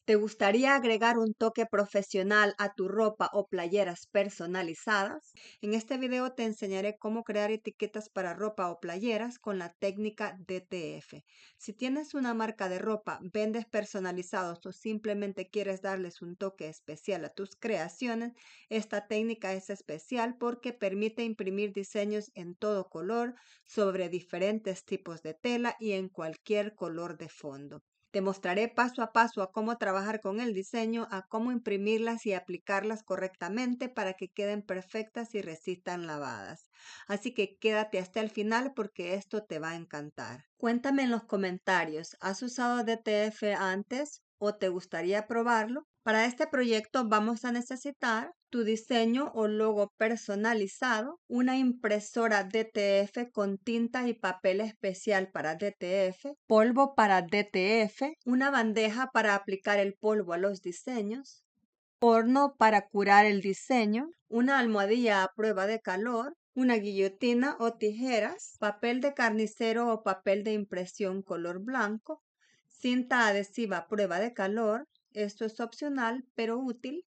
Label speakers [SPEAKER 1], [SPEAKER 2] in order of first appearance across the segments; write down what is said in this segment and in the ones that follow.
[SPEAKER 1] ¿Te gustaría agregar un toque profesional a tu ropa o playeras personalizadas? En este video te enseñaré cómo crear etiquetas para ropa o playeras con la técnica DTF. Si tienes una marca de ropa, vendes personalizados o simplemente quieres darles un toque especial a tus creaciones, esta técnica es especial porque permite imprimir diseños en todo color, sobre diferentes tipos de tela y en cualquier color de fondo. Te mostraré paso a paso a cómo trabajar con el diseño, a cómo imprimirlas y aplicarlas correctamente para que queden perfectas y resistan lavadas. Así que quédate hasta el final porque esto te va a encantar. Cuéntame en los comentarios, ¿has usado DTF antes o te gustaría probarlo? Para este proyecto vamos a necesitar tu diseño o logo personalizado, una impresora DTF con tinta y papel especial para DTF, polvo para DTF, una bandeja para aplicar el polvo a los diseños, horno para curar el diseño, una almohadilla a prueba de calor, una guillotina o tijeras, papel de carnicero o papel de impresión color blanco, cinta adhesiva a prueba de calor, esto es opcional pero útil,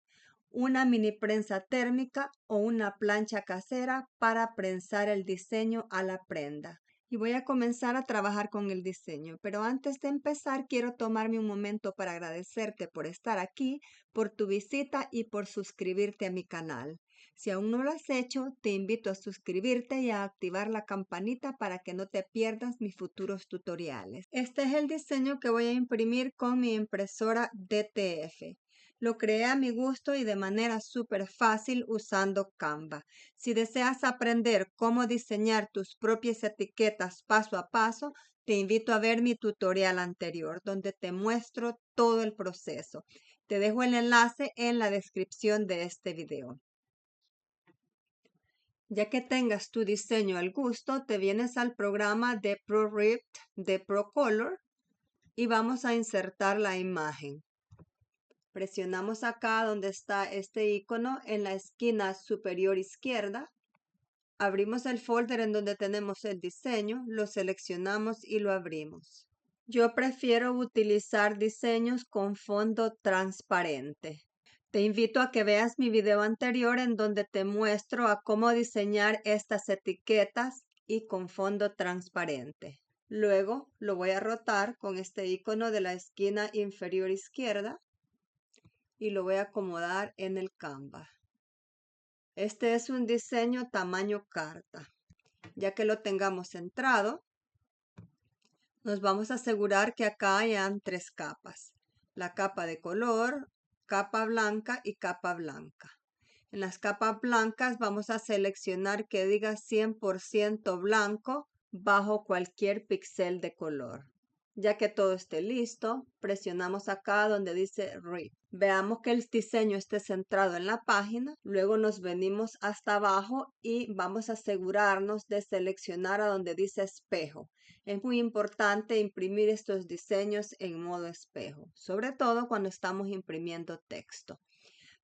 [SPEAKER 1] una mini prensa térmica o una plancha casera para prensar el diseño a la prenda. Y voy a comenzar a trabajar con el diseño, pero antes de empezar quiero tomarme un momento para agradecerte por estar aquí, por tu visita y por suscribirte a mi canal. Si aún no lo has hecho, te invito a suscribirte y a activar la campanita para que no te pierdas mis futuros tutoriales. Este es el diseño que voy a imprimir con mi impresora DTF. Lo creé a mi gusto y de manera súper fácil usando Canva. Si deseas aprender cómo diseñar tus propias etiquetas paso a paso, te invito a ver mi tutorial anterior, donde te muestro todo el proceso. Te dejo el enlace en la descripción de este video. Ya que tengas tu diseño al gusto, te vienes al programa de ProRift de ProColor y vamos a insertar la imagen. Presionamos acá donde está este icono en la esquina superior izquierda. Abrimos el folder en donde tenemos el diseño, lo seleccionamos y lo abrimos. Yo prefiero utilizar diseños con fondo transparente. Te invito a que veas mi video anterior en donde te muestro a cómo diseñar estas etiquetas y con fondo transparente. Luego lo voy a rotar con este icono de la esquina inferior izquierda y lo voy a acomodar en el Canva. Este es un diseño tamaño carta. Ya que lo tengamos centrado, nos vamos a asegurar que acá hayan 3 capas. La capa de color, capa blanca y capa blanca. En las capas blancas vamos a seleccionar que diga 100% blanco bajo cualquier píxel de color. Ya que todo esté listo, presionamos acá donde dice Read. Veamos que el diseño esté centrado en la página. Luego nos venimos hasta abajo y vamos a asegurarnos de seleccionar a donde dice espejo. Es muy importante imprimir estos diseños en modo espejo, sobre todo cuando estamos imprimiendo texto.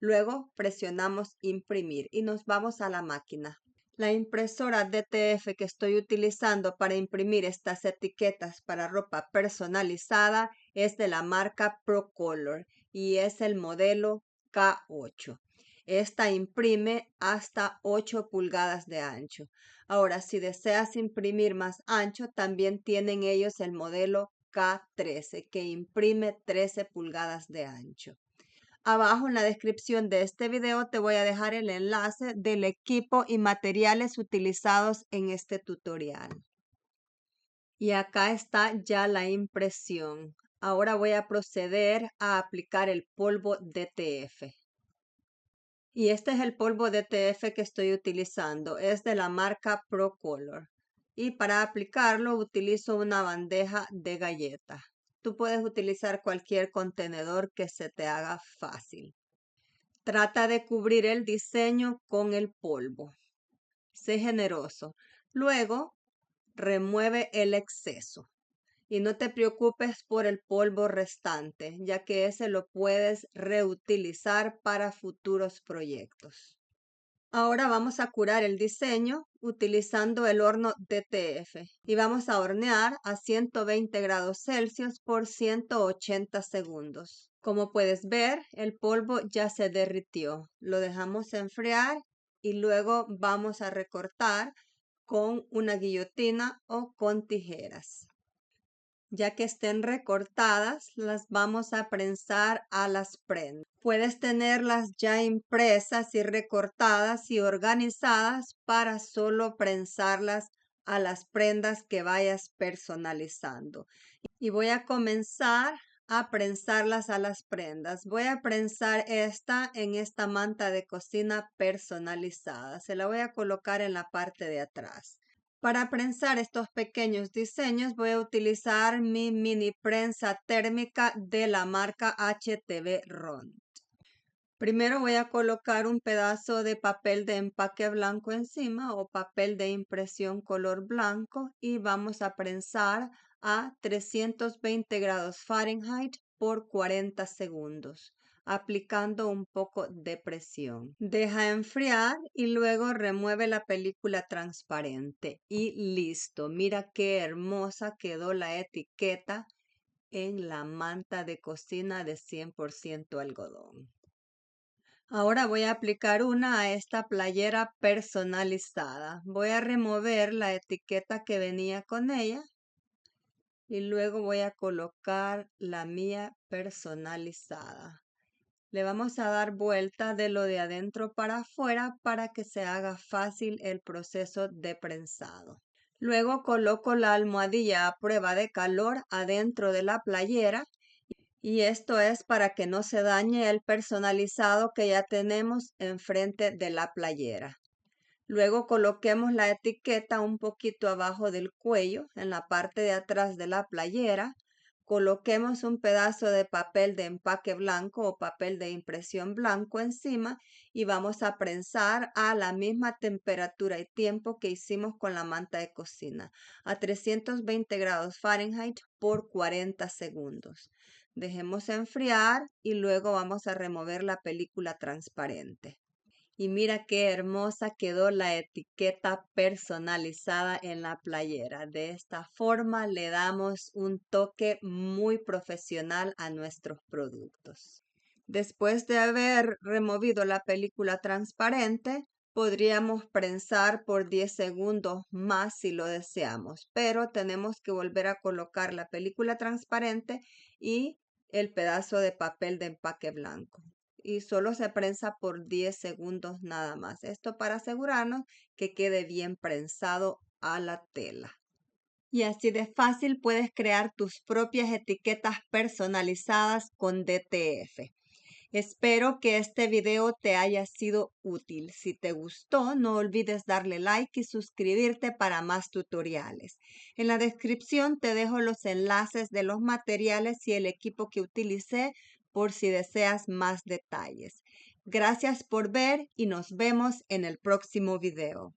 [SPEAKER 1] Luego presionamos imprimir y nos vamos a la máquina. La impresora DTF que estoy utilizando para imprimir estas etiquetas para ropa personalizada es de la marca ProColor y es el modelo K8. Esta imprime hasta 8 pulgadas de ancho. Ahora, si deseas imprimir más ancho, también tienen ellos el modelo K13 que imprime 13 pulgadas de ancho. Abajo en la descripción de este video te voy a dejar el enlace del equipo y materiales utilizados en este tutorial. Y acá está ya la impresión. Ahora voy a proceder a aplicar el polvo DTF. Y este es el polvo DTF que estoy utilizando. Es de la marca ProColor. Y para aplicarlo utilizo una bandeja de galleta. Tú puedes utilizar cualquier contenedor que se te haga fácil. Trata de cubrir el diseño con el polvo. Sé generoso. Luego, remueve el exceso. Y no te preocupes por el polvo restante, ya que ese lo puedes reutilizar para futuros proyectos. Ahora vamos a curar el diseño utilizando el horno DTF y vamos a hornear a 120 grados Celsius por 180 segundos. Como puedes ver, el polvo ya se derritió. Lo dejamos enfriar y luego vamos a recortar con una guillotina o con tijeras. Ya que estén recortadas, las vamos a prensar a las prendas. Puedes tenerlas ya impresas y recortadas y organizadas para solo prensarlas a las prendas que vayas personalizando. Y voy a comenzar a prensarlas a las prendas. Voy a prensar esta en esta manta de cocina personalizada. Se la voy a colocar en la parte de atrás. Para prensar estos pequeños diseños voy a utilizar mi mini prensa térmica de la marca HTV Rond. Primero voy a colocar un pedazo de papel de empaque blanco encima o papel de impresión color blanco y vamos a prensar a 320 grados Fahrenheit por 40 segundos, aplicando un poco de presión. Deja enfriar y luego remueve la película transparente y listo. Mira qué hermosa quedó la etiqueta en la manta de cocina de 100% algodón. Ahora voy a aplicar una a esta playera personalizada. Voy a remover la etiqueta que venía con ella y luego voy a colocar la mía personalizada. Le vamos a dar vuelta de lo de adentro para afuera para que se haga fácil el proceso de prensado. Luego coloco la almohadilla a prueba de calor adentro de la playera y esto es para que no se dañe el personalizado que ya tenemos enfrente de la playera. Luego coloquemos la etiqueta un poquito abajo del cuello, en la parte de atrás de la playera. Coloquemos un pedazo de papel de empaque blanco o papel de impresión blanco encima y vamos a prensar a la misma temperatura y tiempo que hicimos con la manta de cocina, a 320 grados Fahrenheit por 40 segundos. Dejemos enfriar y luego vamos a remover la película transparente. Y mira qué hermosa quedó la etiqueta personalizada en la playera. De esta forma le damos un toque muy profesional a nuestros productos. Después de haber removido la película transparente, podríamos prensar por 10 segundos más si lo deseamos, pero tenemos que volver a colocar la película transparente y el pedazo de papel de empaque blanco. Y solo se prensa por 10 segundos nada más. Esto para asegurarnos que quede bien prensado a la tela. Y así de fácil puedes crear tus propias etiquetas personalizadas con DTF. Espero que este video te haya sido útil. Si te gustó, no olvides darle like y suscribirte para más tutoriales. En la descripción te dejo los enlaces de los materiales y el equipo que utilicé por si deseas más detalles. Gracias por ver y nos vemos en el próximo video.